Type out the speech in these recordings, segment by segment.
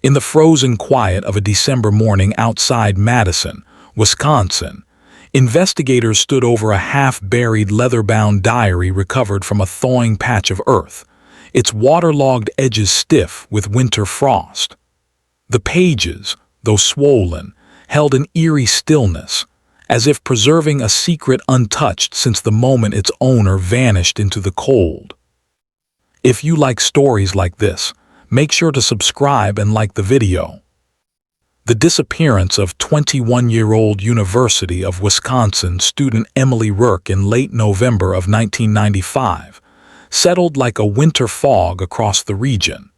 In the frozen quiet of a December morning outside Madison, Wisconsin, investigators stood over a half-buried leather-bound diary recovered from a thawing patch of earth, its waterlogged edges stiff with winter frost. The pages, though swollen, held an eerie stillness, as if preserving a secret untouched since the moment its owner vanished into the cold. If you like stories like this, make sure to subscribe and like the video. The disappearance of 21-year-old University of Wisconsin student Emily Rourke in late November of 1995 settled like a winter fog across the region,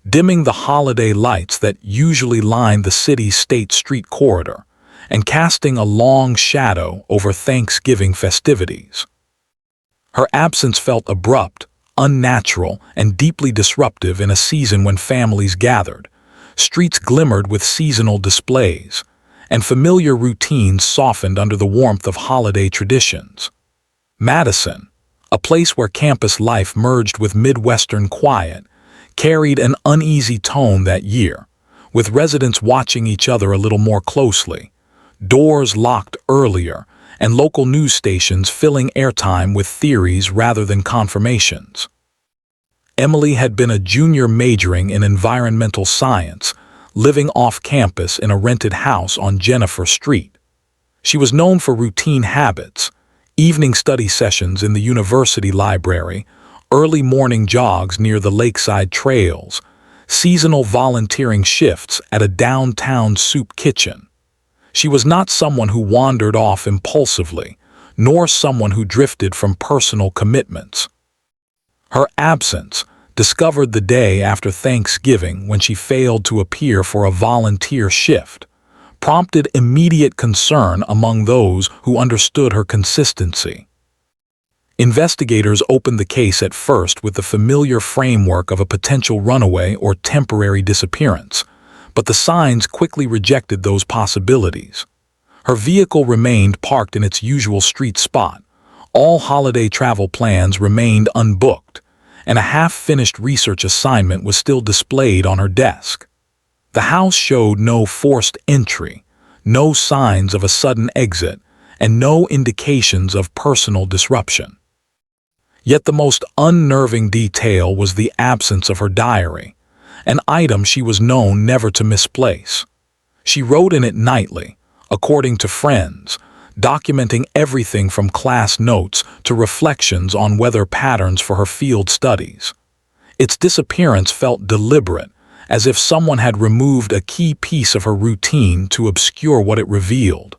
dimming the holiday lights that usually line the city's State Street corridor and casting a long shadow over Thanksgiving festivities. Her absence felt abrupt, unnatural, and deeply disruptive in a season when families gathered, streets glimmered with seasonal displays, and familiar routines softened under the warmth of holiday traditions. Madison, a place where campus life merged with Midwestern quiet, carried an uneasy tone that year, with residents watching each other a little more closely, doors locked earlier, and local news stations filling airtime with theories rather than confirmations. Emily had been a junior majoring in environmental science, living off campus in a rented house on Jennifer Street. She was known for routine habits, evening study sessions in the university library, early morning jogs near the lakeside trails, seasonal volunteering shifts at a downtown soup kitchen. She was not someone who wandered off impulsively, nor someone who drifted from personal commitments. Her absence, discovered the day after Thanksgiving when she failed to appear for a volunteer shift, prompted immediate concern among those who understood her consistency. Investigators opened the case at first with the familiar framework of a potential runaway or temporary disappearance, but the signs quickly rejected those possibilities. Her vehicle remained parked in its usual street spot, all holiday travel plans remained unbooked, and a half-finished research assignment was still displayed on her desk. The house showed no forced entry, no signs of a sudden exit, and no indications of personal disruption. Yet the most unnerving detail was the absence of her diary, an item she was known never to misplace. She wrote in it nightly, according to friends, documenting everything from class notes to reflections on weather patterns for her field studies. Its disappearance felt deliberate, as if someone had removed a key piece of her routine to obscure what it revealed.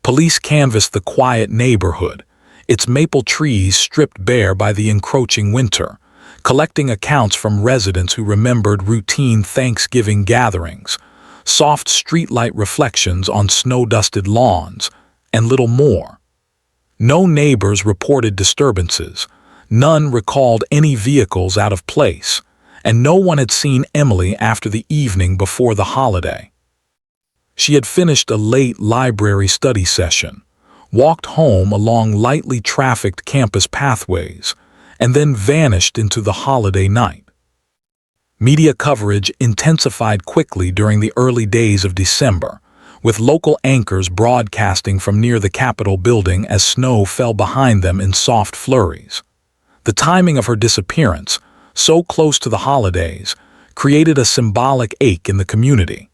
Police canvassed the quiet neighborhood, its maple trees stripped bare by the encroaching winter, collecting accounts from residents who remembered routine Thanksgiving gatherings, soft streetlight reflections on snow-dusted lawns, and little more. No neighbors reported disturbances, none recalled any vehicles out of place, and no one had seen Emily after the evening before the holiday. She had finished a late library study session, walked home along lightly trafficked campus pathways, and then vanished into the holiday night. Media coverage intensified quickly during the early days of December, with local anchors broadcasting from near the Capitol building as snow fell behind them in soft flurries. The timing of her disappearance, so close to the holidays, created a symbolic ache in the community.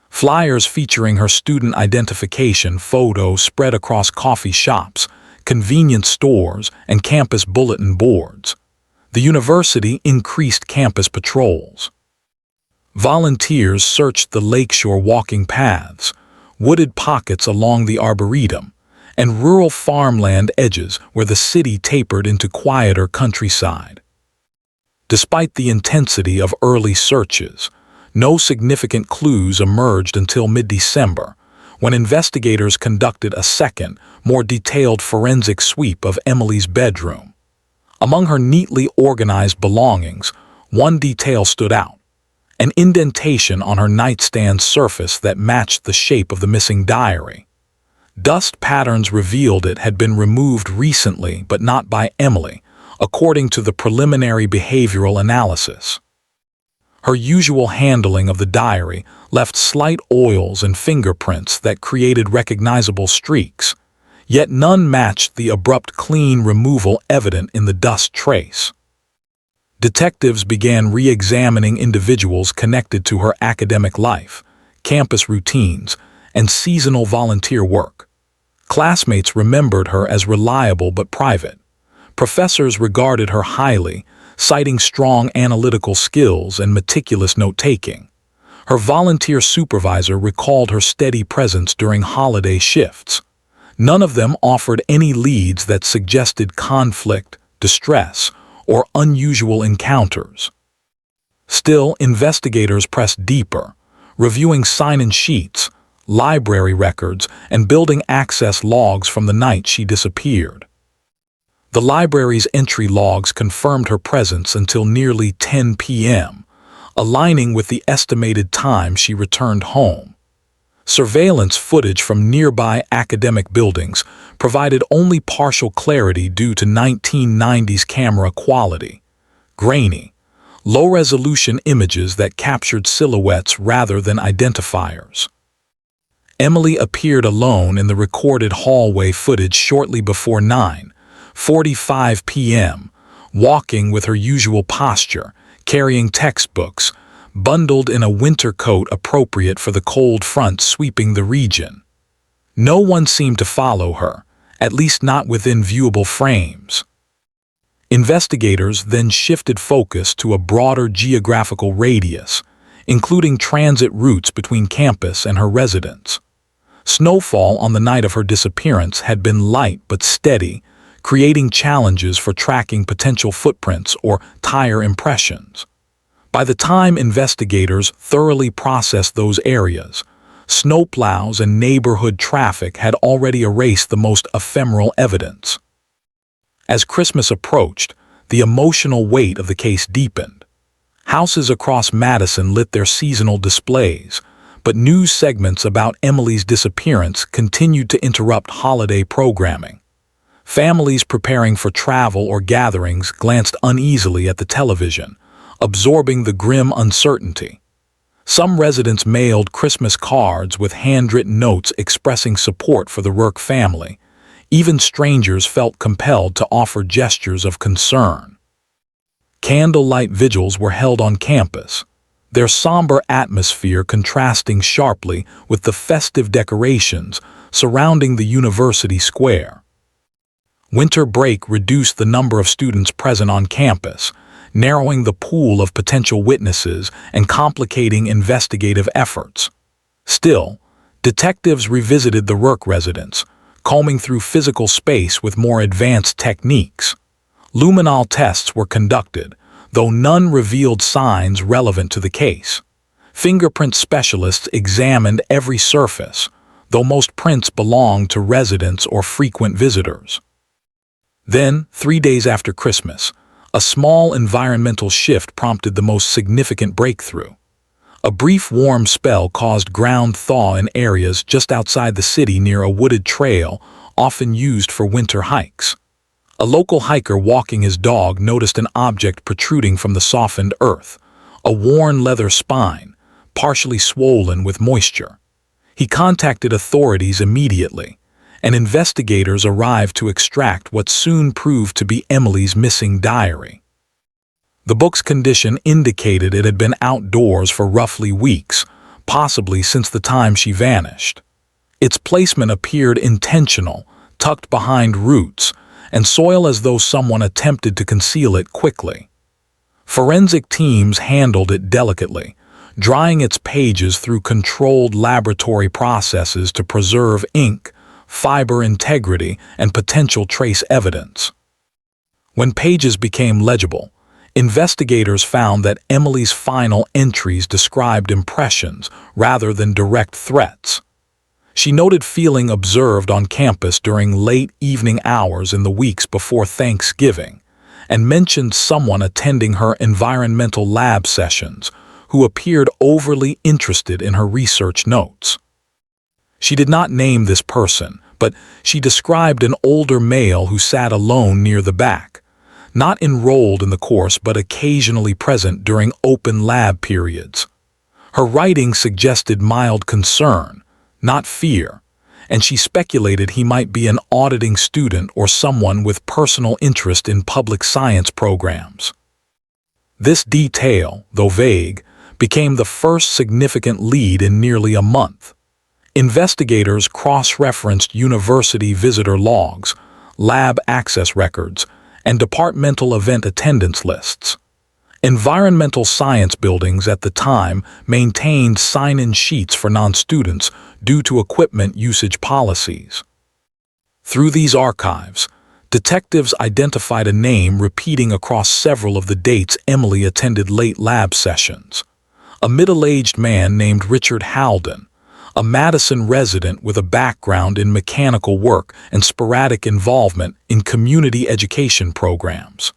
Flyers featuring her student identification photo spread across coffee shops, convenience stores, and campus bulletin boards. The university increased campus patrols. Volunteers searched the lakeshore walking paths, wooded pockets along the arboretum, and rural farmland edges where the city tapered into quieter countryside. Despite the intensity of early searches, no significant clues emerged until mid-December, when investigators conducted a second, more detailed forensic sweep of Emily's bedroom. Among her neatly organized belongings, one detail stood out: an indentation on her nightstand surface that matched the shape of the missing diary. Dust patterns revealed it had been removed recently, but not by Emily, according to the preliminary behavioral analysis. Her usual handling of the diary left slight oils and fingerprints that created recognizable streaks, yet none matched the abrupt clean removal evident in the dust trace. Detectives began re-examining individuals connected to her academic life, campus routines, and seasonal volunteer work. Classmates remembered her as reliable but private. Professors regarded her highly, citing strong analytical skills and meticulous note-taking. Her volunteer supervisor recalled her steady presence during holiday shifts. None of them offered any leads that suggested conflict, distress, or unusual encounters. Still, investigators pressed deeper, reviewing sign-in sheets, library records, and building access logs from the night she disappeared. The library's entry logs confirmed her presence until nearly 10 p.m., aligning with the estimated time she returned home. Surveillance footage from nearby academic buildings provided only partial clarity due to 1990s camera quality. Grainy, low-resolution images that captured silhouettes rather than identifiers. Emily appeared alone in the recorded hallway footage shortly before 9:45 p.m., walking with her usual posture, carrying textbooks, bundled in a winter coat appropriate for the cold front sweeping the region. No one seemed to follow her, at least not within viewable frames. Investigators then shifted focus to a broader geographical radius, including transit routes between campus and her residence. Snowfall on the night of her disappearance had been light but steady, creating challenges for tracking potential footprints or tire impressions. By the time investigators thoroughly processed those areas, snowplows and neighborhood traffic had already erased the most ephemeral evidence. As Christmas approached, the emotional weight of the case deepened. Houses across Madison lit their seasonal displays, but news segments about Emily's disappearance continued to interrupt holiday programming. Families preparing for travel or gatherings glanced uneasily at the television, absorbing the grim uncertainty. Some residents mailed Christmas cards with handwritten notes expressing support for the Rourke family. Even strangers felt compelled to offer gestures of concern. Candlelight vigils were held on campus, their somber atmosphere contrasting sharply with the festive decorations surrounding the university square. Winter break reduced the number of students present on campus, narrowing the pool of potential witnesses and complicating investigative efforts. Still, detectives revisited the Rourke residence, combing through physical space with more advanced techniques. Luminol tests were conducted, though none revealed signs relevant to the case. Fingerprint specialists examined every surface, though most prints belonged to residents or frequent visitors. Then, 3 days after Christmas, a small environmental shift prompted the most significant breakthrough. A brief warm spell caused ground thaw in areas just outside the city near a wooded trail often used for winter hikes. A local hiker walking his dog noticed an object protruding from the softened earth, a worn leather spine, partially swollen with moisture. He contacted authorities immediately, and investigators arrived to extract what soon proved to be Emily's missing diary. The book's condition indicated it had been outdoors for roughly weeks, possibly since the time she vanished. Its placement appeared intentional, tucked behind roots, and soil as though someone attempted to conceal it quickly. Forensic teams handled it delicately, drying its pages through controlled laboratory processes to preserve ink, fiber integrity, and potential trace evidence. When pages became legible, investigators found that Emily's final entries described impressions rather than direct threats. She noted feeling observed on campus during late evening hours in the weeks before Thanksgiving, and mentioned someone attending her environmental lab sessions who appeared overly interested in her research notes. She did not name this person, but she described an older male who sat alone near the back, not enrolled in the course but occasionally present during open lab periods. Her writing suggested mild concern, not fear, and she speculated he might be an auditing student or someone with personal interest in public science programs. This detail, though vague, became the first significant lead in nearly a month. Investigators cross-referenced university visitor logs, lab access records, and departmental event attendance lists. Environmental science buildings at the time maintained sign-in sheets for non-students due to equipment usage policies. Through these archives, detectives identified a name repeating across several of the dates Emily attended late lab sessions. A middle-aged man named Richard Halden, a Madison resident with a background in mechanical work and sporadic involvement in community education programs.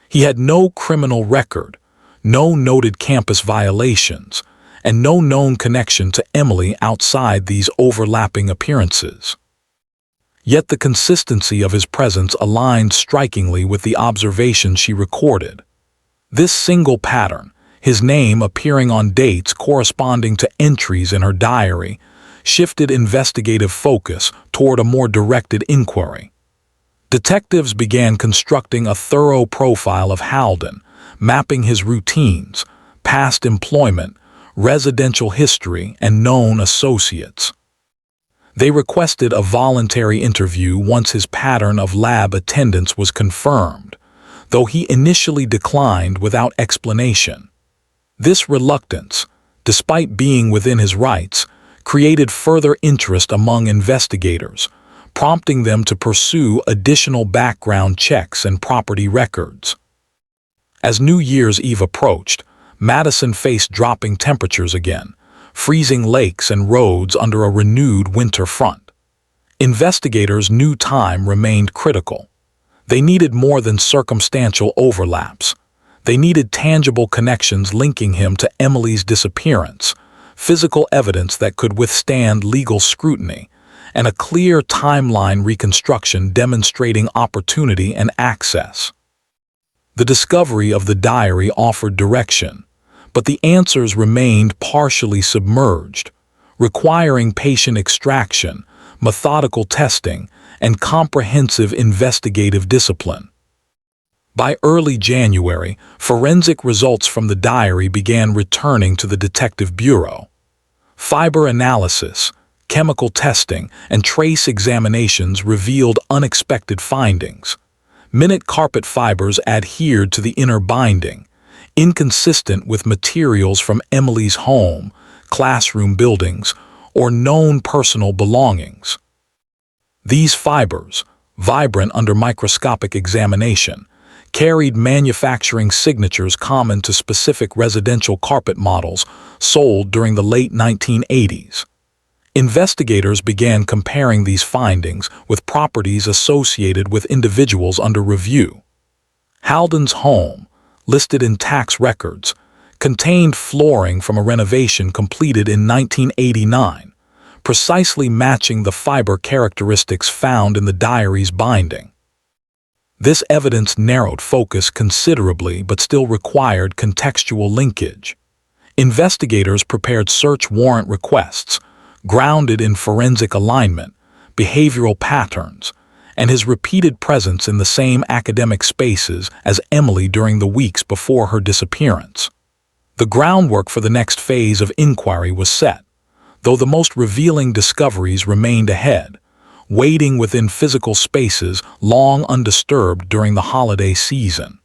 He had no criminal record, no noted campus violations, and no known connection to Emily outside these overlapping appearances. Yet the consistency of his presence aligned strikingly with the observations she recorded. This single pattern, his name appearing on dates corresponding to entries in her diary, shifted investigative focus toward a more directed inquiry. Detectives began constructing a thorough profile of Halden, mapping his routines, past employment, residential history, and known associates. They requested a voluntary interview once his pattern of lab attendance was confirmed, though he initially declined without explanation. This reluctance, despite being within his rights, created further interest among investigators, prompting them to pursue additional background checks and property records. As New Year's Eve approached, Madison faced dropping temperatures again, freezing lakes and roads under a renewed winter front. Investigators knew time remained critical. They needed more than circumstantial overlaps. They needed tangible connections linking him to Emily's disappearance, physical evidence that could withstand legal scrutiny, and a clear timeline reconstruction demonstrating opportunity and access. The discovery of the diary offered direction, but the answers remained partially submerged, requiring patient extraction, methodical testing, and comprehensive investigative discipline. By early January, forensic results from the diary began returning to the Detective Bureau. Fiber analysis, chemical testing, and trace examinations revealed unexpected findings. Minute carpet fibers adhered to the inner binding, inconsistent with materials from Emily's home, classroom buildings, or known personal belongings. These fibers, vibrant under microscopic examination, carried manufacturing signatures common to specific residential carpet models sold during the late 1980s. Investigators began comparing these findings with properties associated with individuals under review. Halden's home, listed in tax records, contained flooring from a renovation completed in 1989, precisely matching the fiber characteristics found in the diary's binding. This evidence narrowed focus considerably but still required contextual linkage. Investigators prepared search warrant requests, grounded in forensic alignment, behavioral patterns, and his repeated presence in the same academic spaces as Emily during the weeks before her disappearance. The groundwork for the next phase of inquiry was set, though the most revealing discoveries remained ahead, waiting within physical spaces long undisturbed during the holiday season.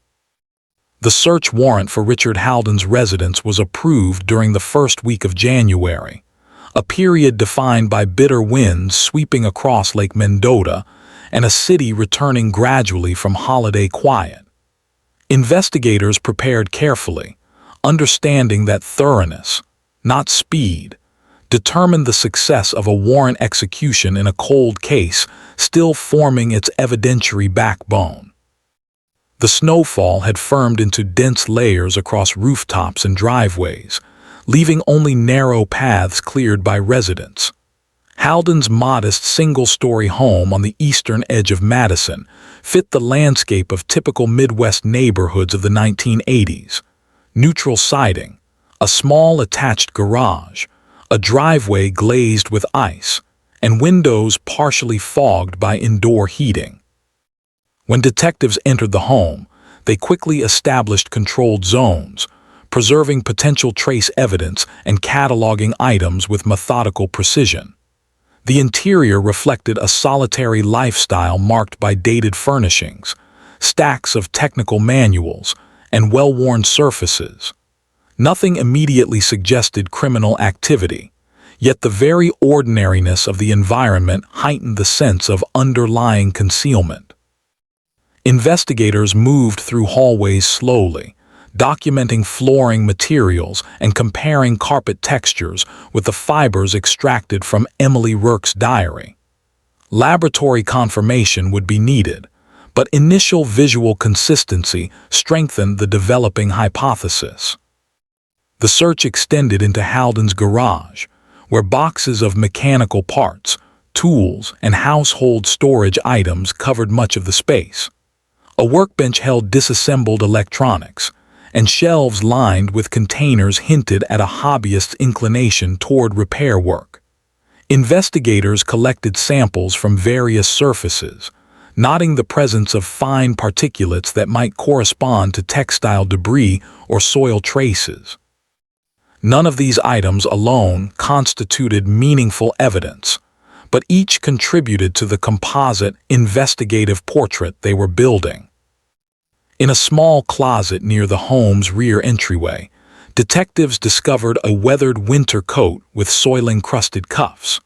The search warrant for Richard Halden's residence was approved during the first week of January, a period defined by bitter winds sweeping across Lake Mendota and a city returning gradually from holiday quiet. Investigators prepared carefully, understanding that thoroughness, not speed, determined the success of a warrant execution in a cold case still forming its evidentiary backbone. The snowfall had firmed into dense layers across rooftops and driveways, leaving only narrow paths cleared by residents. Halden's modest single-story home on the eastern edge of Madison fit the landscape of typical Midwest neighborhoods of the 1980s. Neutral siding, a small attached garage, a driveway glazed with ice, and windows partially fogged by indoor heating. When detectives entered the home, they quickly established controlled zones, preserving potential trace evidence and cataloging items with methodical precision. The interior reflected a solitary lifestyle marked by dated furnishings, stacks of technical manuals, and well-worn surfaces. Nothing immediately suggested criminal activity, yet the very ordinariness of the environment heightened the sense of underlying concealment. Investigators moved through hallways slowly, documenting flooring materials and comparing carpet textures with the fibers extracted from Emily Rourke's diary. Laboratory confirmation would be needed, but initial visual consistency strengthened the developing hypothesis. The search extended into Halden's garage, where boxes of mechanical parts, tools, and household storage items covered much of the space. A workbench held disassembled electronics, and shelves lined with containers hinted at a hobbyist's inclination toward repair work. Investigators collected samples from various surfaces, noting the presence of fine particulates that might correspond to textile debris or soil traces. None of these items alone constituted meaningful evidence, but each contributed to the composite, investigative portrait they were building. In a small closet near the home's rear entryway, detectives discovered a weathered winter coat with soil-encrusted cuffs.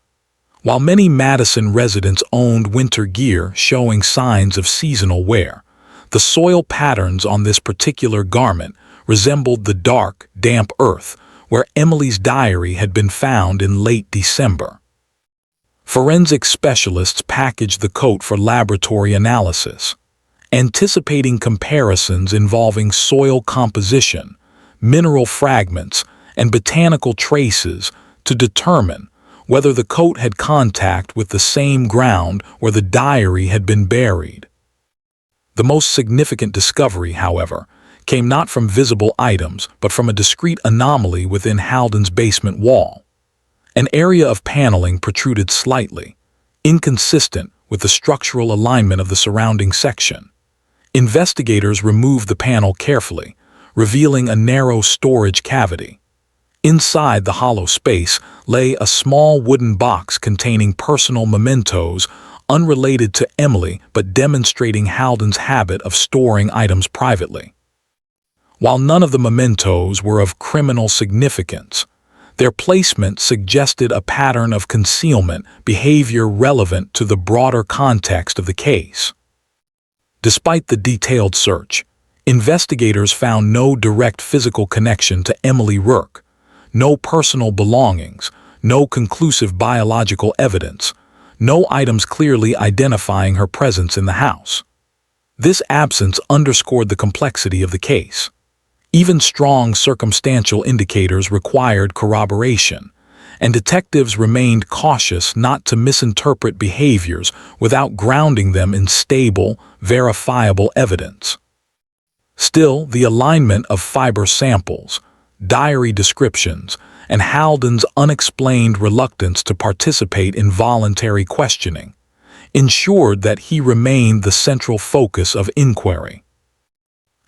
While many Madison residents owned winter gear showing signs of seasonal wear, the soil patterns on this particular garment resembled the dark, damp earth where Emily's diary had been found in late December. Forensic specialists packaged the coat for laboratory analysis, anticipating comparisons involving soil composition, mineral fragments, and botanical traces to determine whether the coat had contact with the same ground where the diary had been buried. The most significant discovery, however, came not from visible items but from a discrete anomaly within Halden's basement wall. An area of paneling protruded slightly, inconsistent with the structural alignment of the surrounding section. Investigators removed the panel carefully, revealing a narrow storage cavity. Inside the hollow space lay a small wooden box containing personal mementos unrelated to Emily but demonstrating Halden's habit of storing items privately. While none of the mementos were of criminal significance, their placement suggested a pattern of concealment behavior relevant to the broader context of the case. Despite the detailed search, investigators found no direct physical connection to Emily Rourke, no personal belongings, no conclusive biological evidence, no items clearly identifying her presence in the house. This absence underscored the complexity of the case. Even strong circumstantial indicators required corroboration, and detectives remained cautious not to misinterpret behaviors without grounding them in stable, verifiable evidence. Still, the alignment of fiber samples, diary descriptions, and Halden's unexplained reluctance to participate in voluntary questioning ensured that he remained the central focus of inquiry.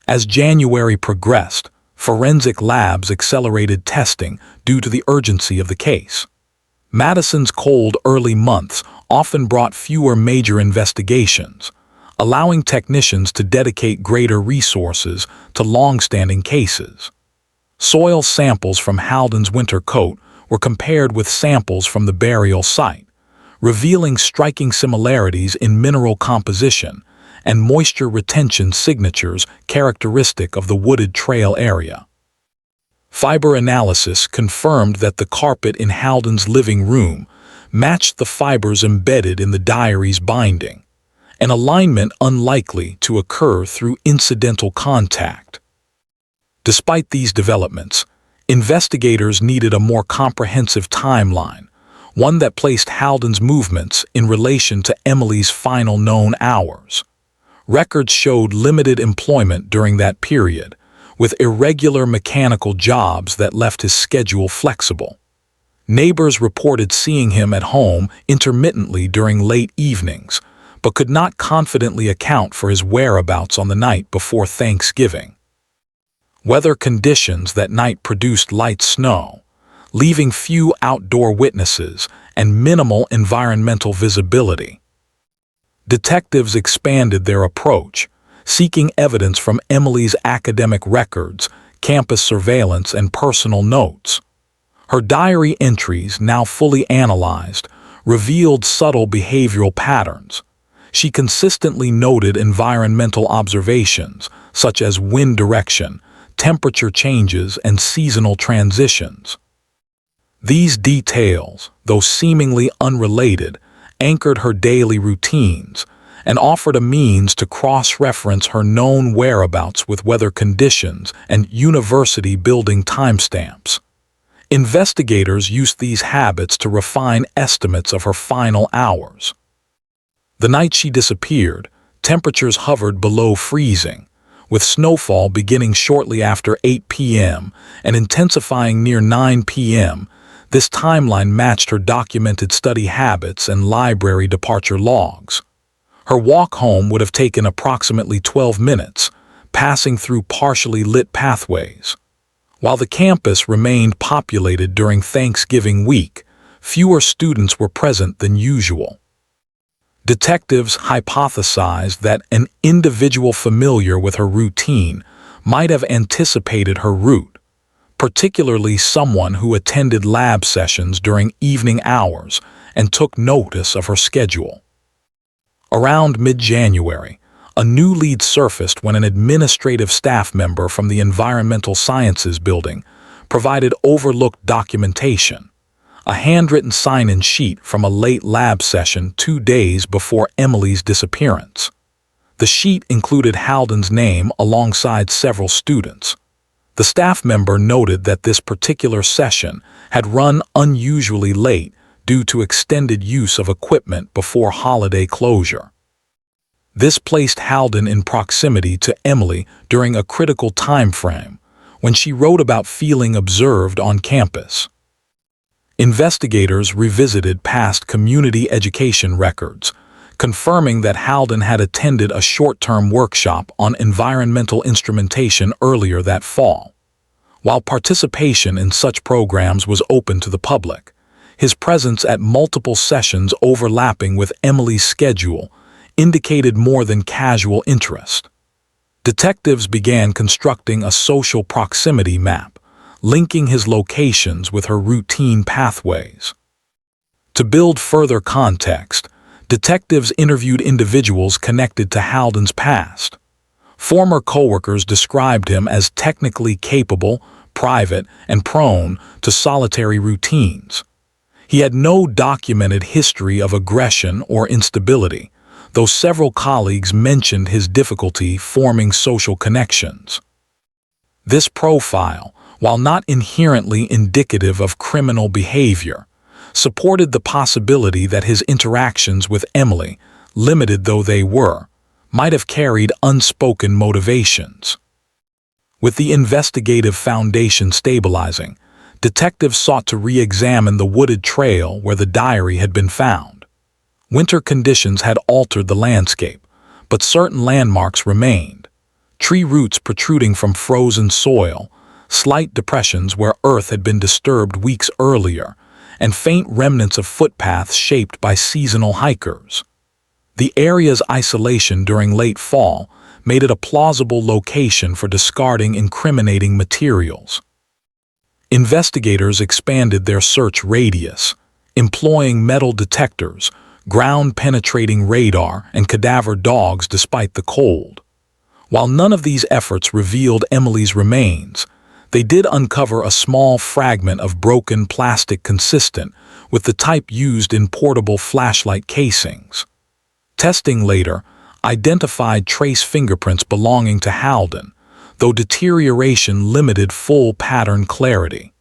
As January progressed, forensic labs accelerated testing due to the urgency of the case. Madison's cold early months often brought fewer major investigations, allowing technicians to dedicate greater resources to long-standing cases. Soil samples from Halden's winter coat were compared with samples from the burial site, revealing striking similarities in mineral composition and moisture retention signatures characteristic of the wooded trail area. Fiber analysis confirmed that the carpet in Halden's living room matched the fibers embedded in the diary's binding, an alignment unlikely to occur through incidental contact. Despite these developments, investigators needed a more comprehensive timeline, one that placed Halden's movements in relation to Emily's final known hours. Records showed limited employment during that period, with irregular mechanical jobs that left his schedule flexible. Neighbors reported seeing him at home intermittently during late evenings, but could not confidently account for his whereabouts on the night before Thanksgiving. Weather conditions that night produced light snow, leaving few outdoor witnesses and minimal environmental visibility. Detectives expanded their approach, seeking evidence from Emily's academic records, campus surveillance, and personal notes. Her diary entries, now fully analyzed, revealed subtle behavioral patterns. She consistently noted environmental observations, such as wind direction, temperature changes, and seasonal transitions. These details, though seemingly unrelated, anchored her daily routines and offered a means to cross-reference her known whereabouts with weather conditions and university building timestamps. Investigators used these habits to refine estimates of her final hours. The night she disappeared, temperatures hovered below freezing, with snowfall beginning shortly after 8 p.m. and intensifying near 9 p.m. This timeline matched her documented study habits and library departure logs. Her walk home would have taken approximately 12 minutes, passing through partially lit pathways. While the campus remained populated during Thanksgiving week, fewer students were present than usual. Detectives hypothesized that an individual familiar with her routine might have anticipated her route, particularly someone who attended lab sessions during evening hours and took notice of her schedule. Around mid-January, a new lead surfaced when an administrative staff member from the Environmental Sciences building provided overlooked documentation, a handwritten sign-in sheet from a late lab session 2 days before Emily's disappearance. The sheet included Halden's name alongside several students. The staff member noted that this particular session had run unusually late due to extended use of equipment before holiday closure. This placed Halden in proximity to Emily during a critical time frame, when she wrote about feeling observed on campus. Investigators revisited past community education records, confirming that Halden had attended a short-term workshop on environmental instrumentation earlier that fall. While participation in such programs was open to the public, his presence at multiple sessions overlapping with Emily's schedule indicated more than casual interest. Detectives began constructing a social proximity map, linking his locations with her routine pathways. To build further context, detectives interviewed individuals connected to Halden's past. Former coworkers described him as technically capable, private, and prone to solitary routines. He had no documented history of aggression or instability, though several colleagues mentioned his difficulty forming social connections. This profile, while not inherently indicative of criminal behavior, supported the possibility that his interactions with Emily, limited though they were, might have carried unspoken motivations. With the investigative foundation stabilizing, detectives sought to re-examine the wooded trail where the diary had been found. Winter conditions had altered the landscape, but certain landmarks remained. Tree roots protruding from frozen soil, slight depressions where earth had been disturbed weeks earlier, and faint remnants of footpaths shaped by seasonal hikers. The area's isolation during late fall made it a plausible location for discarding incriminating materials. Investigators expanded their search radius, employing metal detectors, ground-penetrating radar, and cadaver dogs despite the cold. While none of these efforts revealed Emily's remains, they did uncover a small fragment of broken plastic consistent with the type used in portable flashlight casings. Testing later identified trace fingerprints belonging to Halden, though deterioration limited full pattern clarity.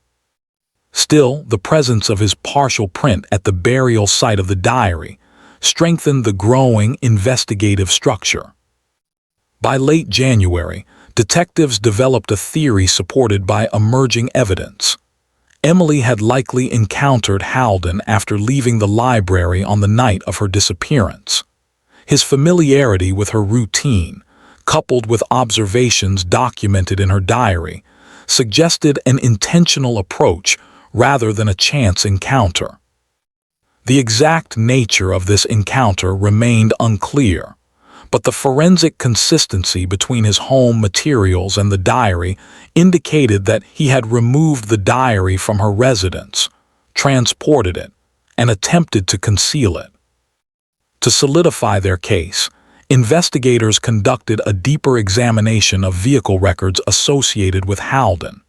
Still, the presence of his partial print at the burial site of the diary strengthened the growing investigative structure. By late January, detectives developed a theory supported by emerging evidence. Emily had likely encountered Halden after leaving the library on the night of her disappearance. His familiarity with her routine, coupled with observations documented in her diary, suggested an intentional approach rather than a chance encounter. The exact nature of this encounter remained unclear, but the forensic consistency between his home materials and the diary indicated that he had removed the diary from her residence, transported it, and attempted to conceal it. To solidify their case, investigators conducted a deeper examination of vehicle records associated with Halden.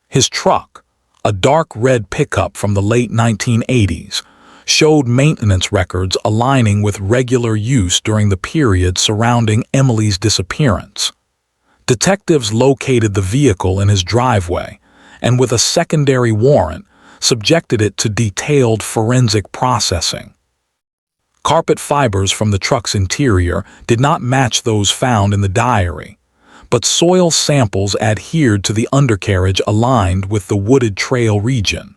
His truck, a dark red pickup from the late 1980s, showed maintenance records aligning with regular use during the period surrounding Emily's disappearance. Detectives located the vehicle in his driveway and, with a secondary warrant, subjected it to detailed forensic processing. Carpet fibers from the truck's interior did not match those found in the diary, but soil samples adhered to the undercarriage aligned with the wooded trail region.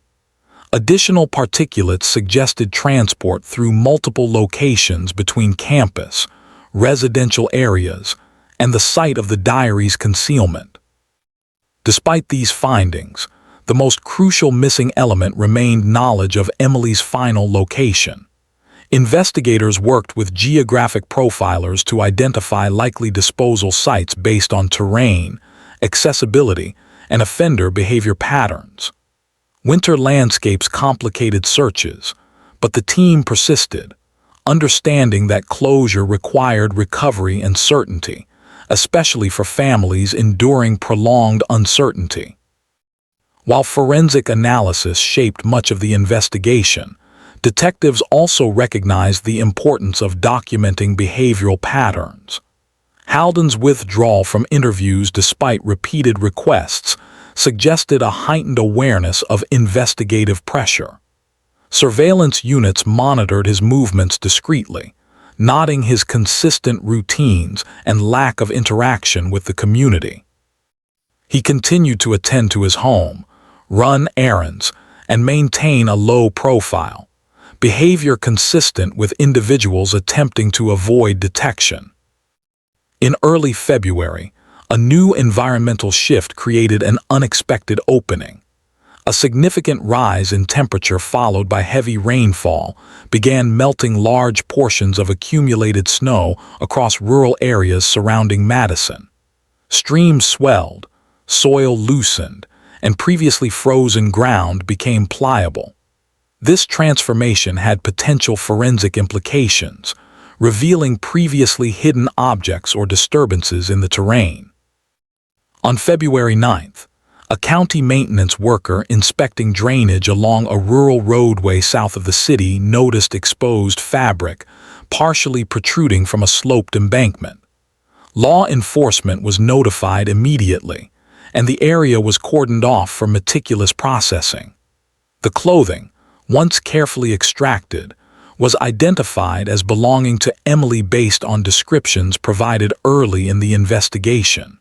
Additional particulates suggested transport through multiple locations between campus, residential areas, and the site of the diary's concealment. Despite these findings, the most crucial missing element remained knowledge of Emily's final location. Investigators worked with geographic profilers to identify likely disposal sites based on terrain, accessibility, and offender behavior patterns. Winter landscapes complicated searches, but the team persisted, understanding that closure required recovery and certainty, especially for families enduring prolonged uncertainty. While forensic analysis shaped much of the investigation, detectives also recognized the importance of documenting behavioral patterns. Halden's withdrawal from interviews despite repeated requests suggested a heightened awareness of investigative pressure. Surveillance units monitored his movements discreetly, noting his consistent routines and lack of interaction with the community. He continued to attend to his home, run errands, and maintain a low profile, behavior consistent with individuals attempting to avoid detection. In early February, a new environmental shift created an unexpected opening. A significant rise in temperature followed by heavy rainfall began melting large portions of accumulated snow across rural areas surrounding Madison. Streams swelled, soil loosened, and previously frozen ground became pliable. This transformation had potential forensic implications, revealing previously hidden objects or disturbances in the terrain. On February 9th, a county maintenance worker inspecting drainage along a rural roadway south of the city noticed exposed fabric partially protruding from a sloped embankment. Law enforcement was notified immediately, and the area was cordoned off for meticulous processing. The clothing, once carefully extracted, was identified as belonging to Emily based on descriptions provided early in the investigation.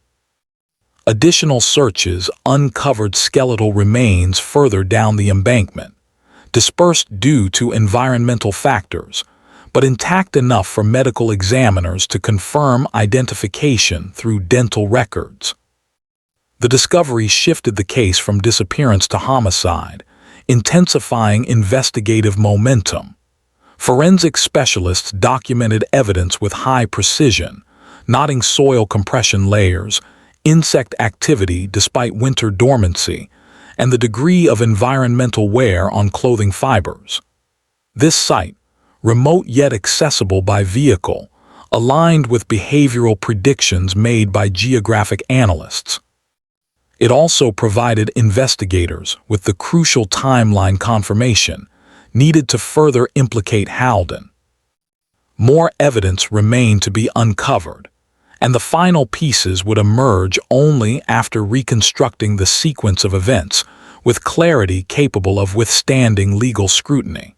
Additional searches uncovered skeletal remains further down the embankment, dispersed due to environmental factors, but intact enough for medical examiners to confirm identification through dental records. The discovery shifted the case from disappearance to homicide, intensifying investigative momentum. Forensic specialists documented evidence with high precision, noting soil compression layers, insect activity despite winter dormancy, and the degree of environmental wear on clothing fibers. This site, remote yet accessible by vehicle, aligned with behavioral predictions made by geographic analysts. It also provided investigators with the crucial timeline confirmation needed to further implicate Halden. More evidence remained to be uncovered, and the final pieces would emerge only after reconstructing the sequence of events with clarity capable of withstanding legal scrutiny.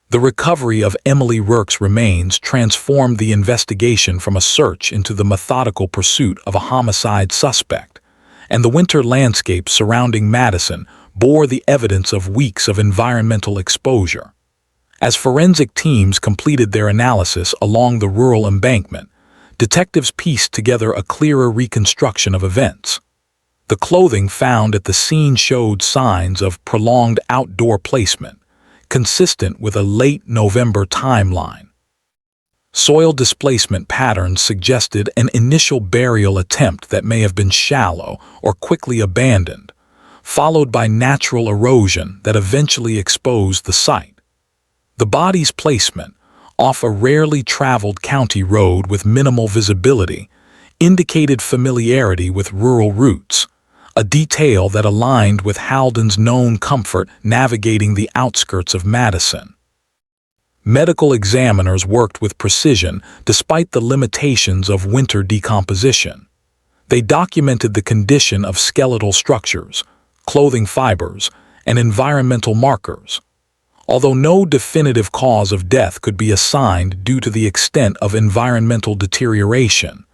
The recovery of Emily Rourke's remains transformed the investigation from a search into the methodical pursuit of a homicide suspect, and the winter landscape surrounding Madison bore the evidence of weeks of environmental exposure. As forensic teams completed their analysis along the rural embankment, detectives pieced together a clearer reconstruction of events. The clothing found at the scene showed signs of prolonged outdoor placement, consistent with a late November timeline. Soil displacement patterns suggested an initial burial attempt that may have been shallow or quickly abandoned, followed by natural erosion that eventually exposed the site. The body's placement, off a rarely traveled county road with minimal visibility, indicated familiarity with rural routes, a detail that aligned with Halden's known comfort navigating the outskirts of Madison. Medical examiners worked with precision despite the limitations of winter decomposition. They documented the condition of skeletal structures, clothing fibers, and environmental markers. Although no definitive cause of death could be assigned due to the extent of environmental deterioration,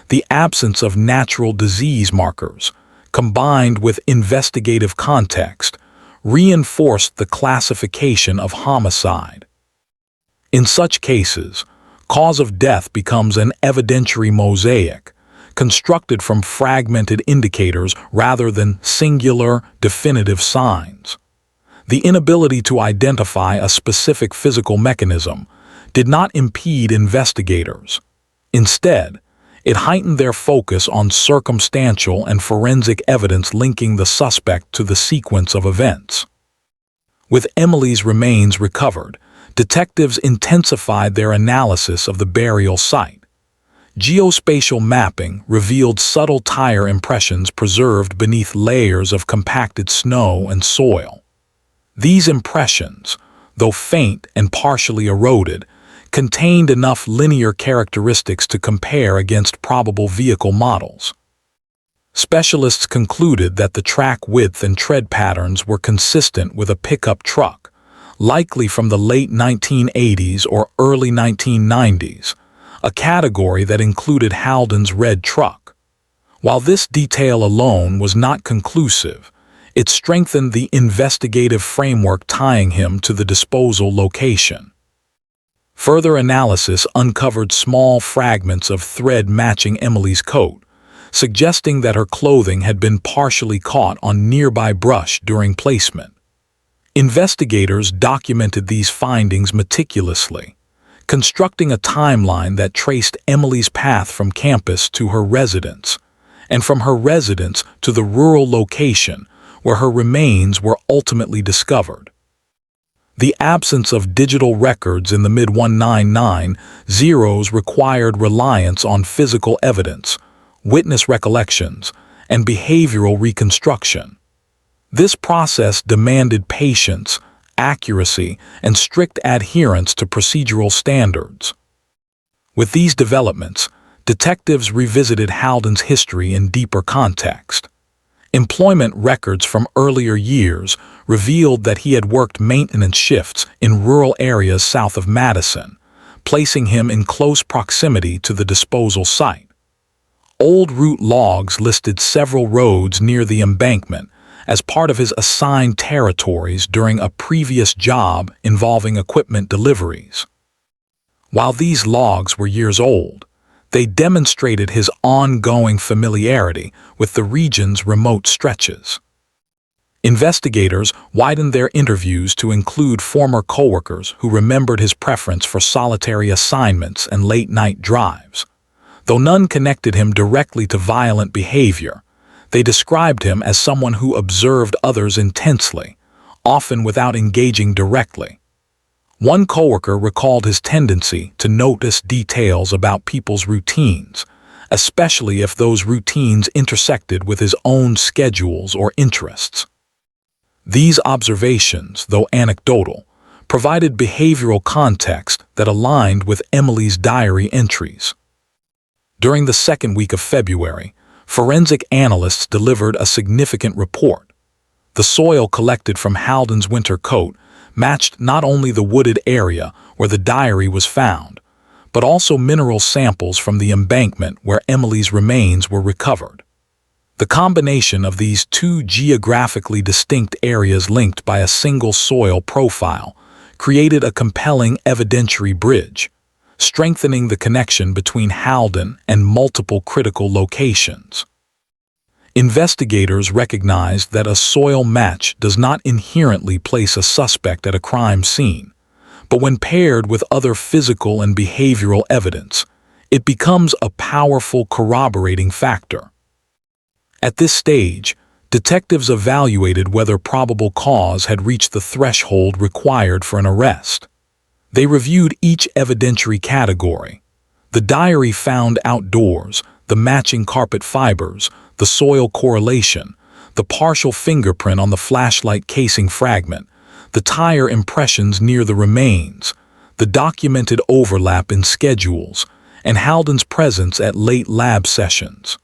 the absence of natural disease markers, combined with investigative context, reinforced the classification of homicide. In such cases, cause of death becomes an evidentiary mosaic, constructed from fragmented indicators rather than singular, definitive signs. The inability to identify a specific physical mechanism did not impede investigators. Instead, it heightened their focus on circumstantial and forensic evidence linking the suspect to the sequence of events. With Emily's remains recovered, detectives intensified their analysis of the burial site. Geospatial mapping revealed subtle tire impressions preserved beneath layers of compacted snow and soil. These impressions, though faint and partially eroded, contained enough linear characteristics to compare against probable vehicle models. Specialists concluded that the track width and tread patterns were consistent with a pickup truck, likely from the late 1980s or early 1990s, a category that included Halden's red truck. While this detail alone was not conclusive, it strengthened the investigative framework tying him to the disposal location. Further analysis uncovered small fragments of thread matching Emily's coat, suggesting that her clothing had been partially caught on nearby brush during placement. Investigators documented these findings meticulously, constructing a timeline that traced Emily's path from campus to her residence, and from her residence to the rural location where her remains were ultimately discovered. The absence of digital records in the mid-1990s required reliance on physical evidence, witness recollections, and behavioral reconstruction. This process demanded patience, accuracy, and strict adherence to procedural standards. With these developments, detectives revisited Halden's history in deeper context. Employment records from earlier years revealed that he had worked maintenance shifts in rural areas south of Madison, placing him in close proximity to the disposal site. Old route logs listed several roads near the embankment as part of his assigned territories during a previous job involving equipment deliveries. While these logs were years old, they demonstrated his ongoing familiarity with the region's remote stretches. Investigators widened their interviews to include former coworkers who remembered his preference for solitary assignments and late-night drives. Though none connected him directly to violent behavior, they described him as someone who observed others intensely, often without engaging directly. One coworker recalled his tendency to notice details about people's routines, especially if those routines intersected with his own schedules or interests. These observations, though anecdotal, provided behavioral context that aligned with Emily's diary entries. During the second week of February, forensic analysts delivered a significant report. The soil collected from Halden's winter coat matched not only the wooded area where the diary was found, but also mineral samples from the embankment where Emily's remains were recovered. The combination of these two geographically distinct areas linked by a single soil profile created a compelling evidentiary bridge, strengthening the connection between Halden and multiple critical locations. Investigators recognized that a soil match does not inherently place a suspect at a crime scene, but when paired with other physical and behavioral evidence, it becomes a powerful corroborating factor. At this stage, detectives evaluated whether probable cause had reached the threshold required for an arrest. They reviewed each evidentiary category: the diary found outdoors, the matching carpet fibers, the soil correlation, the partial fingerprint on the flashlight casing fragment, the tire impressions near the remains, the documented overlap in schedules, and Halden's presence at late lab sessions.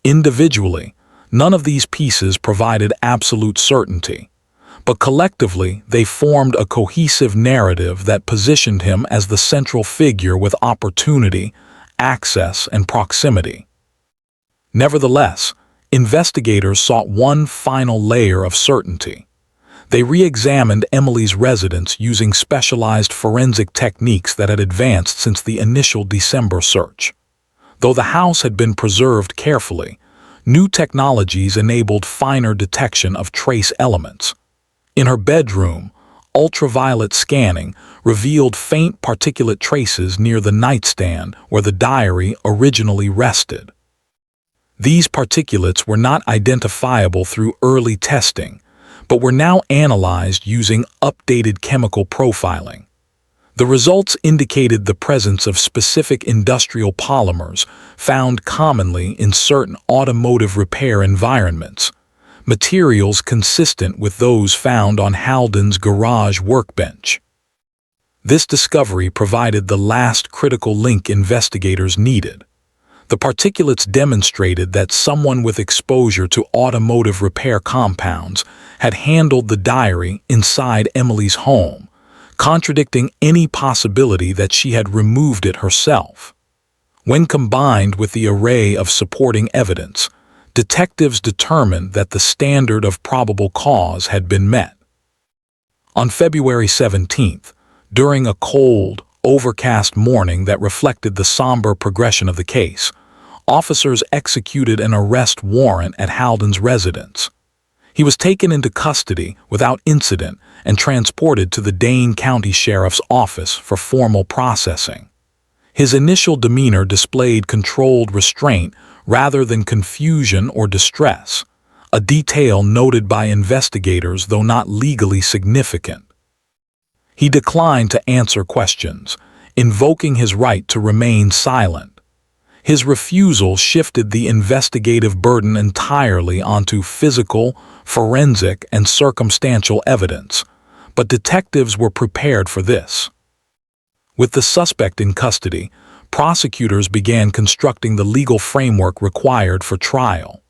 Individually, none of these pieces provided absolute certainty, but collectively they formed a cohesive narrative that positioned him as the central figure with opportunity, access, and proximity. Nevertheless, investigators sought one final layer of certainty. They re-examined Emily's residence using specialized forensic techniques that had advanced since the initial December search. Though the house had been preserved carefully, new technologies enabled finer detection of trace elements. In her bedroom, ultraviolet scanning revealed faint particulate traces near the nightstand where the diary originally rested. These particulates were not identifiable through early testing, but were now analyzed using updated chemical profiling. The results indicated the presence of specific industrial polymers found commonly in certain automotive repair environments, materials consistent with those found on Halden's garage workbench. This discovery provided the last critical link investigators needed. The particulates demonstrated that someone with exposure to automotive repair compounds had handled the diary inside Emily's home, contradicting any possibility that she had removed it herself. When combined with the array of supporting evidence, detectives determined that the standard of probable cause had been met. On February 17th, during a cold, overcast morning that reflected the somber progression of the case, officers executed an arrest warrant at Halden's residence. He was taken into custody without incident and transported to the Dane County Sheriff's Office for formal processing. His initial demeanor displayed controlled restraint rather than confusion or distress, a detail noted by investigators though not legally significant. He declined to answer questions, invoking his right to remain silent. His refusal shifted the investigative burden entirely onto physical, forensic, and circumstantial evidence, but detectives were prepared for this. With the suspect in custody, prosecutors began constructing the legal framework required for trial.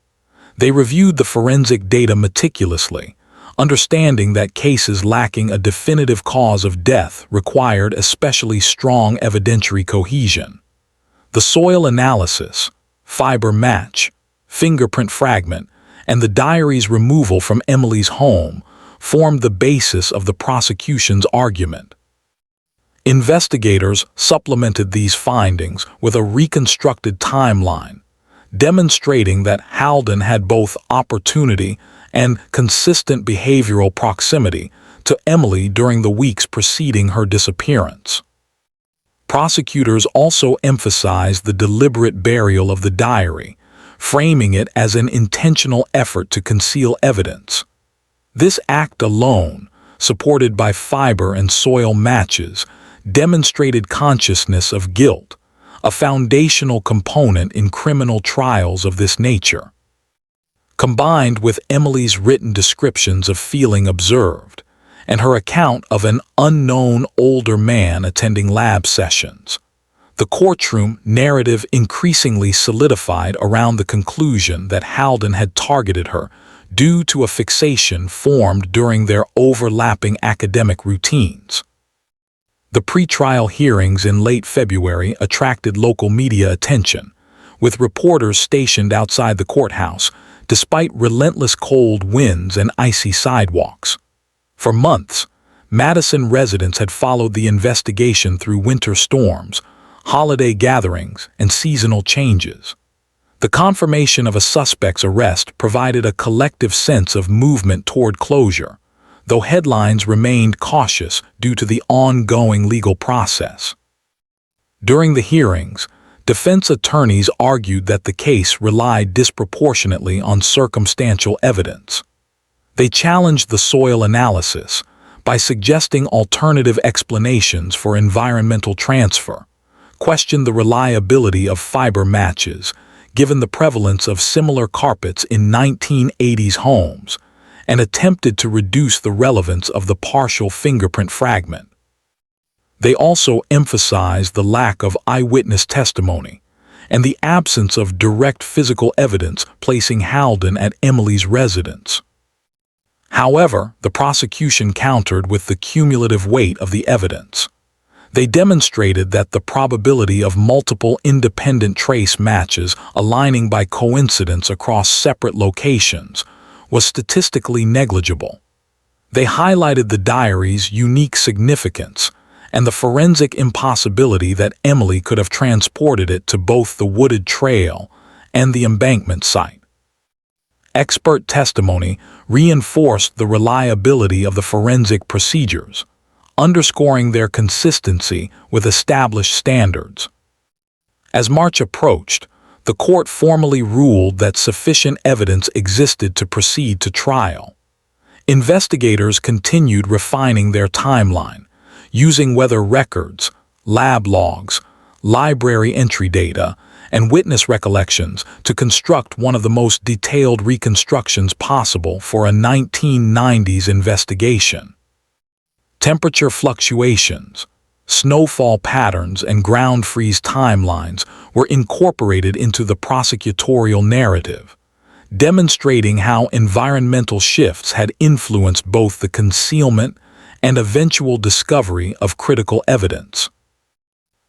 They reviewed the forensic data meticulously, understanding that cases lacking a definitive cause of death required especially strong evidentiary cohesion. The soil analysis, fiber match, fingerprint fragment, and the diary's removal from Emily's home formed the basis of the prosecution's argument. Investigators supplemented these findings with a reconstructed timeline, demonstrating that Halden had both opportunity and consistent behavioral proximity to Emily during the weeks preceding her disappearance. Prosecutors also emphasized the deliberate burial of the diary, framing it as an intentional effort to conceal evidence. This act alone, supported by fiber and soil matches, demonstrated consciousness of guilt, a foundational component in criminal trials of this nature. Combined with Emily's written descriptions of feeling observed, and her account of an unknown older man attending lab sessions, the courtroom narrative increasingly solidified around the conclusion that Halden had targeted her due to a fixation formed during their overlapping academic routines. The pretrial hearings in late February attracted local media attention, with reporters stationed outside the courthouse despite relentless cold winds and icy sidewalks. For months, Madison residents had followed the investigation through winter storms, holiday gatherings, and seasonal changes. The confirmation of a suspect's arrest provided a collective sense of movement toward closure, though headlines remained cautious due to the ongoing legal process. During the hearings, defense attorneys argued that the case relied disproportionately on circumstantial evidence. They challenged the soil analysis by suggesting alternative explanations for environmental transfer, questioned the reliability of fiber matches, given the prevalence of similar carpets in 1980s homes, and attempted to reduce the relevance of the partial fingerprint fragment. They also emphasized the lack of eyewitness testimony and the absence of direct physical evidence placing Halden at Emily's residence. However, the prosecution countered with the cumulative weight of the evidence. They demonstrated that the probability of multiple independent trace matches aligning by coincidence across separate locations was statistically negligible. They highlighted the diary's unique significance and the forensic impossibility that Emily could have transported it to both the wooded trail and the embankment site. Expert testimony reinforced the reliability of the forensic procedures, underscoring their consistency with established standards. As March approached, the court formally ruled that sufficient evidence existed to proceed to trial. Investigators continued refining their timeline, using weather records, lab logs, library entry data, and witness recollections to construct one of the most detailed reconstructions possible for a 1990s investigation. Temperature fluctuations, snowfall patterns, and ground freeze timelines were incorporated into the prosecutorial narrative, demonstrating how environmental shifts had influenced both the concealment and eventual discovery of critical evidence.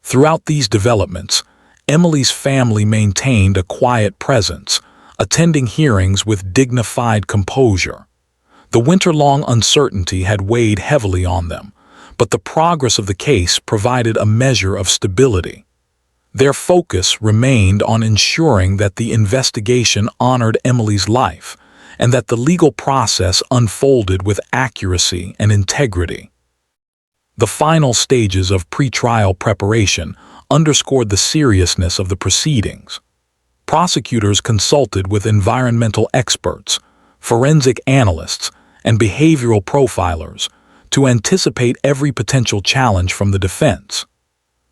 Throughout these developments, Emily's family maintained a quiet presence, attending hearings with dignified composure. The winter-long uncertainty had weighed heavily on them, but the progress of the case provided a measure of stability. Their focus remained on ensuring that the investigation honored Emily's life and that the legal process unfolded with accuracy and integrity. The final stages of pretrial preparation underscored the seriousness of the proceedings. Prosecutors consulted with environmental experts, forensic analysts, and behavioral profilers to anticipate every potential challenge from the defense.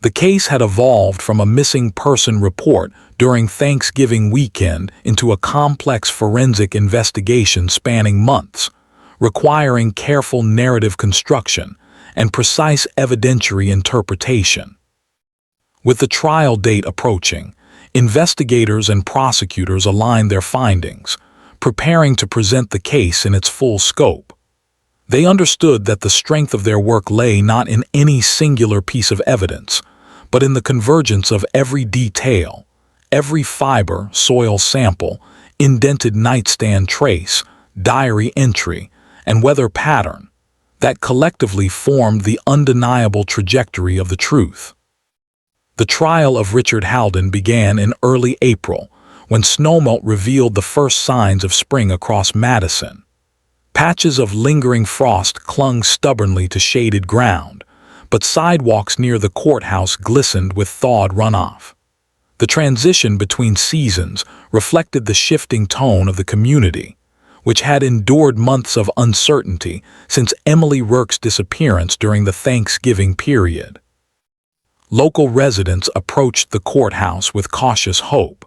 The case had evolved from a missing person report during Thanksgiving weekend into a complex forensic investigation spanning months, requiring careful narrative construction and precise evidentiary interpretation. With the trial date approaching, investigators and prosecutors aligned their findings, preparing to present the case in its full scope. They understood that the strength of their work lay not in any singular piece of evidence, but in the convergence of every detail, every fiber, soil sample, indented nightstand trace, diary entry, and weather pattern that collectively formed the undeniable trajectory of the truth. The trial of Richard Halden began in early April, when snowmelt revealed the first signs of spring across Madison. Patches of lingering frost clung stubbornly to shaded ground, but sidewalks near the courthouse glistened with thawed runoff. The transition between seasons reflected the shifting tone of the community, which had endured months of uncertainty since Emily Rourke's disappearance during the Thanksgiving period. Local residents approached the courthouse with cautious hope,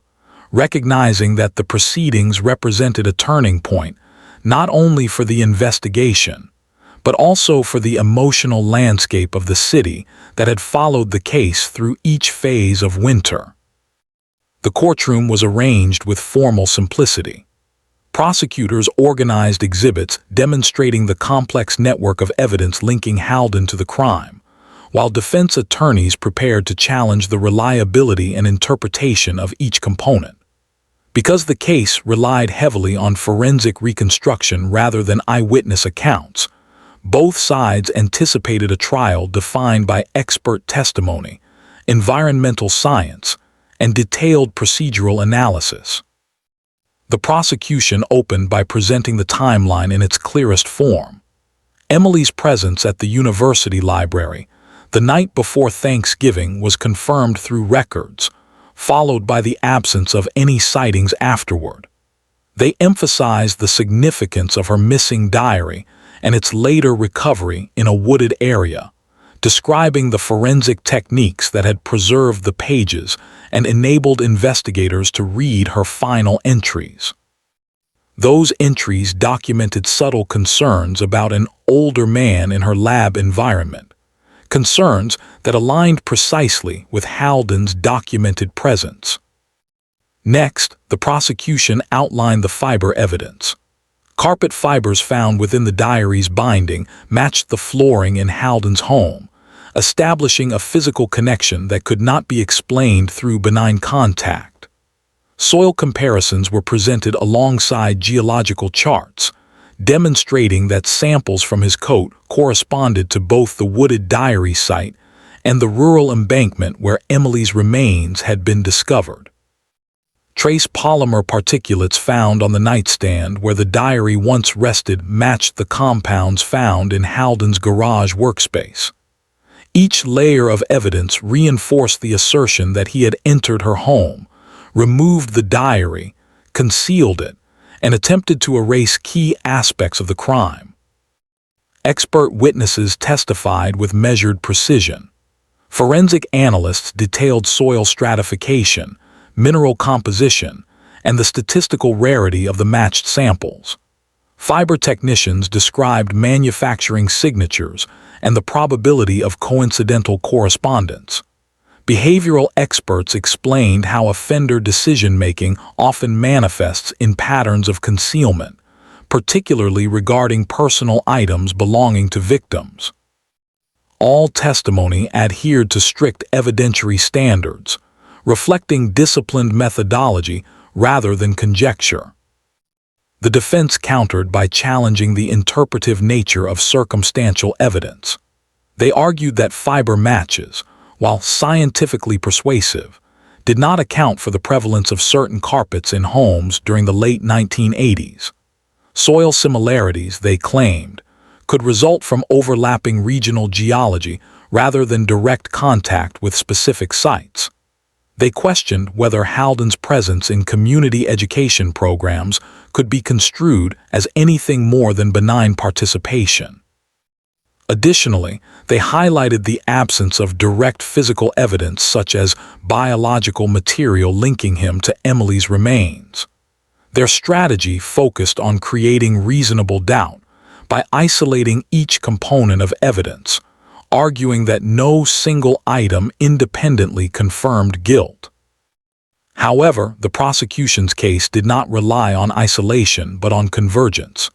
recognizing that the proceedings represented a turning point not only for the investigation, but also for the emotional landscape of the city that had followed the case through each phase of winter. The courtroom was arranged with formal simplicity. Prosecutors organized exhibits demonstrating the complex network of evidence linking Halden to the crime, while defense attorneys prepared to challenge the reliability and interpretation of each component. Because the case relied heavily on forensic reconstruction rather than eyewitness accounts, both sides anticipated a trial defined by expert testimony, environmental science, and detailed procedural analysis. The prosecution opened by presenting the timeline in its clearest form. Emily's presence at the university library the night before Thanksgiving was confirmed through records, followed by the absence of any sightings afterward. They emphasized the significance of her missing diary and its later recovery in a wooded area, describing the forensic techniques that had preserved the pages and enabled investigators to read her final entries. Those entries documented subtle concerns about an older man in her lab environment, concerns that aligned precisely with Halden's documented presence. Next, the prosecution outlined the fiber evidence. Carpet fibers found within the diary's binding matched the flooring in Halden's home, establishing a physical connection that could not be explained through benign contact. Soil comparisons were presented alongside geological charts, demonstrating that samples from his coat corresponded to both the wooded diary site and the rural embankment where Emily's remains had been discovered. Trace polymer particulates found on the nightstand where the diary once rested matched the compounds found in Halden's garage workspace. Each layer of evidence reinforced the assertion that he had entered her home, removed the diary, concealed it, and attempted to erase key aspects of the crime. Expert witnesses testified with measured precision. Forensic analysts detailed soil stratification, mineral composition, and the statistical rarity of the matched samples. Fiber technicians described manufacturing signatures and the probability of coincidental correspondence. Behavioral experts explained how offender decision-making often manifests in patterns of concealment, particularly regarding personal items belonging to victims. All testimony adhered to strict evidentiary standards, reflecting disciplined methodology rather than conjecture. The defense countered by challenging the interpretive nature of circumstantial evidence. They argued that fiber matches, while scientifically persuasive, did not account for the prevalence of certain carpets in homes during the late 1980s. Soil similarities, they claimed, could result from overlapping regional geology rather than direct contact with specific sites. They questioned whether Halden's presence in community education programs could be construed as anything more than benign participation. Additionally, they highlighted the absence of direct physical evidence such as biological material linking him to Emily's remains. Their strategy focused on creating reasonable doubt by isolating each component of evidence, arguing that no single item independently confirmed guilt. However, the prosecution's case did not rely on isolation but on convergence.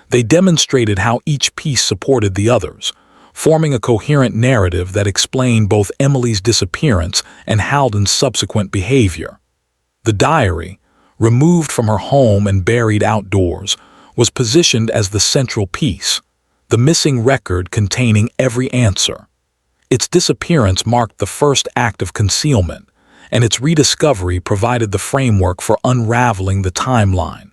They demonstrated how each piece supported the others, forming a coherent narrative that explained both Emily's disappearance and Halden's subsequent behavior. The diary, removed from her home and buried outdoors, was positioned as the central piece, the missing record containing every answer. Its disappearance marked the first act of concealment, and its rediscovery provided the framework for unraveling the timeline.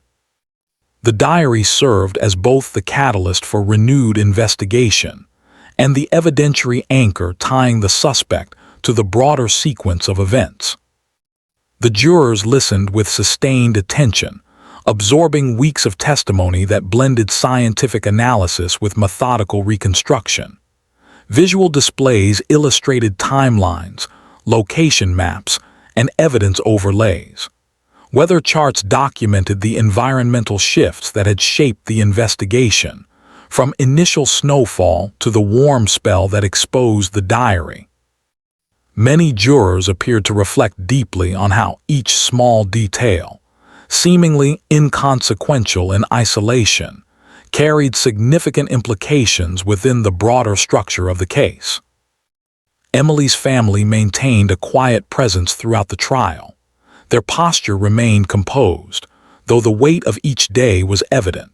The diary served as both the catalyst for renewed investigation and the evidentiary anchor tying the suspect to the broader sequence of events. The jurors listened with sustained attention, absorbing weeks of testimony that blended scientific analysis with methodical reconstruction. Visual displays illustrated timelines, location maps, and evidence overlays. Weather charts documented the environmental shifts that had shaped the investigation, from initial snowfall to the warm spell that exposed the diary. Many jurors appeared to reflect deeply on how each small detail, seemingly inconsequential in isolation, carried significant implications within the broader structure of the case. Emily's family maintained a quiet presence throughout the trial. Their posture remained composed, though the weight of each day was evident.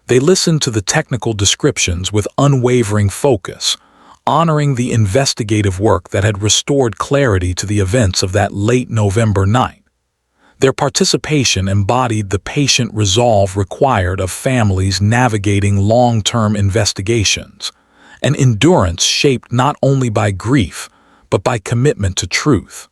They listened to the technical descriptions with unwavering focus, honoring the investigative work that had restored clarity to the events of that late November night. Their participation embodied the patient resolve required of families navigating long-term investigations, an endurance shaped not only by grief, but by commitment to truth.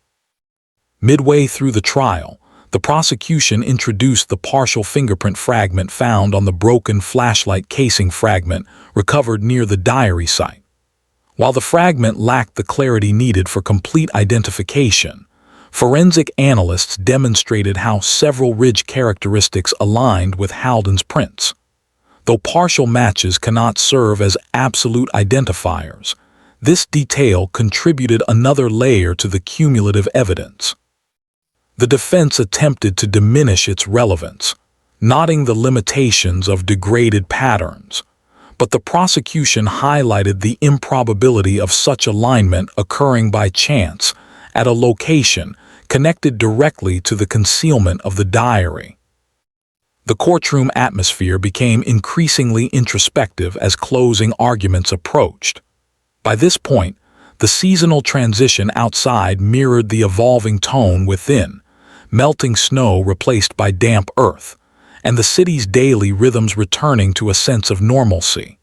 Midway through the trial, the prosecution introduced the partial fingerprint fragment found on the broken flashlight casing fragment recovered near the diary site. While the fragment lacked the clarity needed for complete identification, forensic analysts demonstrated how several ridge characteristics aligned with Halden's prints. Though partial matches cannot serve as absolute identifiers, this detail contributed another layer to the cumulative evidence. The defense attempted to diminish its relevance, noting the limitations of degraded patterns, but the prosecution highlighted the improbability of such alignment occurring by chance at a location connected directly to the concealment of the diary. The courtroom atmosphere became increasingly introspective as closing arguments approached. By this point, the seasonal transition outside mirrored the evolving tone within, melting snow replaced by damp earth, and the city's daily rhythms returning to a sense of normalcy.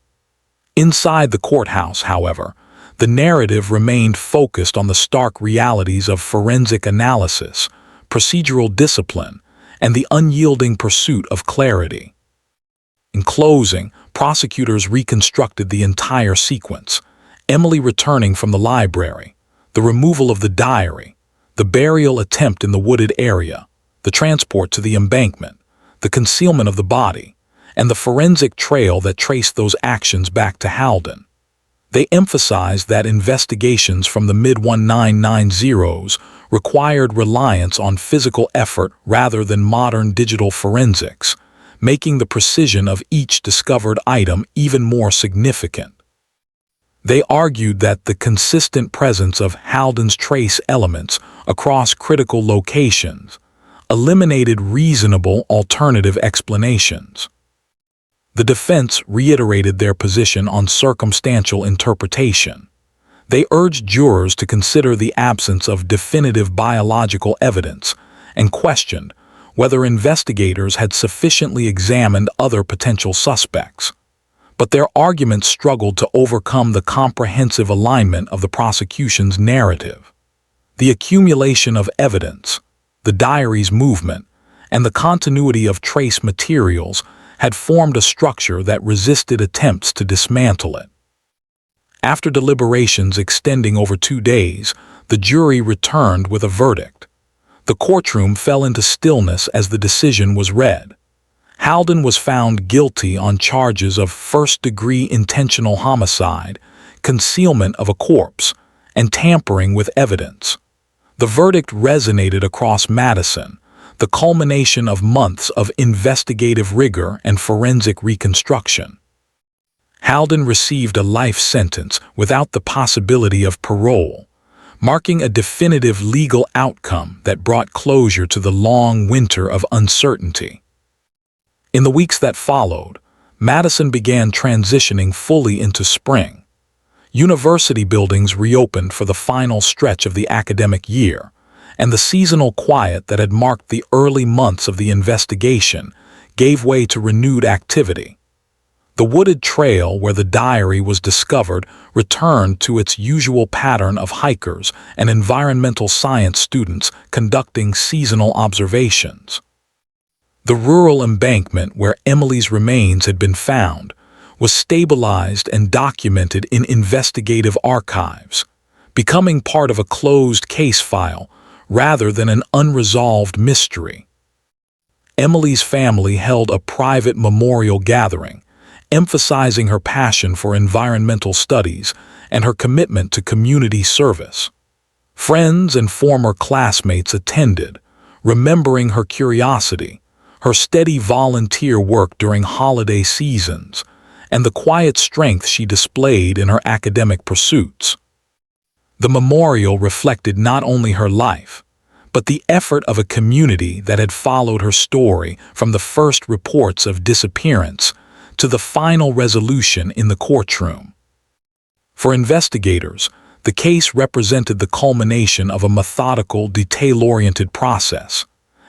Inside the courthouse, however, the narrative remained focused on the stark realities of forensic analysis, procedural discipline, and the unyielding pursuit of clarity. In closing, prosecutors reconstructed the entire sequence: Emily returning from the library, the removal of the diary, the burial attempt in the wooded area, the transport to the embankment, the concealment of the body, and the forensic trail that traced those actions back to Halden. They emphasized that investigations from the mid-1990s required reliance on physical effort rather than modern digital forensics, making the precision of each discovered item even more significant. They argued that the consistent presence of Halden's trace elements across critical locations eliminated reasonable alternative explanations. The defense reiterated their position on circumstantial interpretation. They urged jurors to consider the absence of definitive biological evidence and questioned whether investigators had sufficiently examined other potential suspects. But their arguments struggled to overcome the comprehensive alignment of the prosecution's narrative. The accumulation of evidence, the diary's movement, and the continuity of trace materials had formed a structure that resisted attempts to dismantle it. After deliberations extending over 2 days, the jury returned with a verdict. The courtroom fell into stillness as the decision was read. Halden was found guilty on charges of first-degree intentional homicide, concealment of a corpse, and tampering with evidence. The verdict resonated across Madison, the culmination of months of investigative rigor and forensic reconstruction. Halden received a life sentence without the possibility of parole, marking a definitive legal outcome that brought closure to the long winter of uncertainty. In the weeks that followed, Madison began transitioning fully into spring. University buildings reopened for the final stretch of the academic year, and the seasonal quiet that had marked the early months of the investigation gave way to renewed activity. The wooded trail where the diary was discovered returned to its usual pattern of hikers and environmental science students conducting seasonal observations. The rural embankment where Emily's remains had been found was stabilized and documented in investigative archives, becoming part of a closed case file rather than an unresolved mystery. Emily's family held a private memorial gathering, emphasizing her passion for environmental studies and her commitment to community service. Friends and former classmates attended, remembering her curiosity, her steady volunteer work during holiday seasons, and the quiet strength she displayed in her academic pursuits. The memorial reflected not only her life, but the effort of a community that had followed her story from the first reports of disappearance to the final resolution in the courtroom. For investigators, the case represented the culmination of a methodical, detail-oriented process,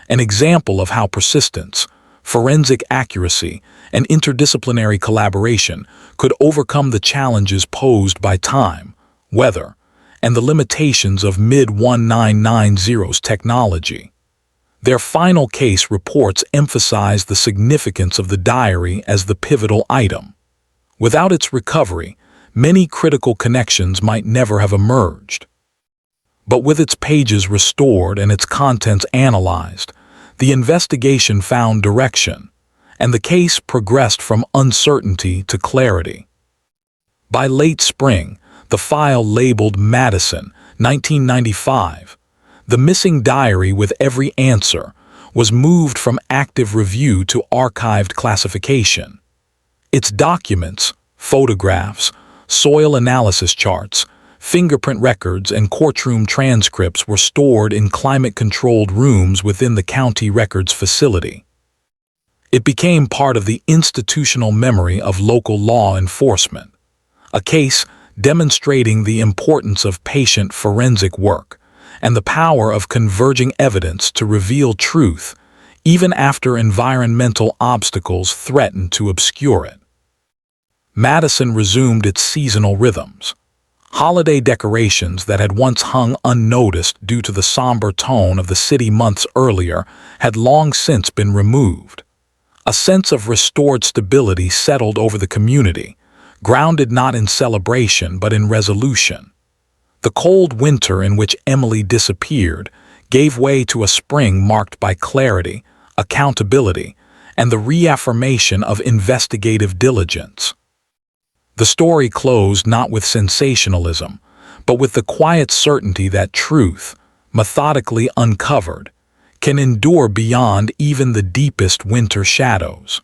an example of how persistence, forensic accuracy, and interdisciplinary collaboration could overcome the challenges posed by time, weather, and the limitations of mid-1990's technology. Their final case reports emphasized the significance of the diary as the pivotal item. Without its recovery, many critical connections might never have emerged. But with its pages restored and its contents analyzed, the investigation found direction, and the case progressed from uncertainty to clarity. By late spring, the file labeled Madison, 1995, the missing diary with every answer, was moved from active review to archived classification. Its documents, photographs, soil analysis charts, fingerprint records, and courtroom transcripts were stored in climate-controlled rooms within the county records facility. It became part of the institutional memory of local law enforcement, a case demonstrating the importance of patient forensic work and the power of converging evidence to reveal truth, even after environmental obstacles threatened to obscure it. Madison resumed its seasonal rhythms. Holiday decorations that had once hung unnoticed due to the somber tone of the city months earlier had long since been removed. A sense of restored stability settled over the community, grounded not in celebration but in resolution. The cold winter in which Emily disappeared gave way to a spring marked by clarity, accountability, and the reaffirmation of investigative diligence. The story closed not with sensationalism, but with the quiet certainty that truth, methodically uncovered, can endure beyond even the deepest winter shadows.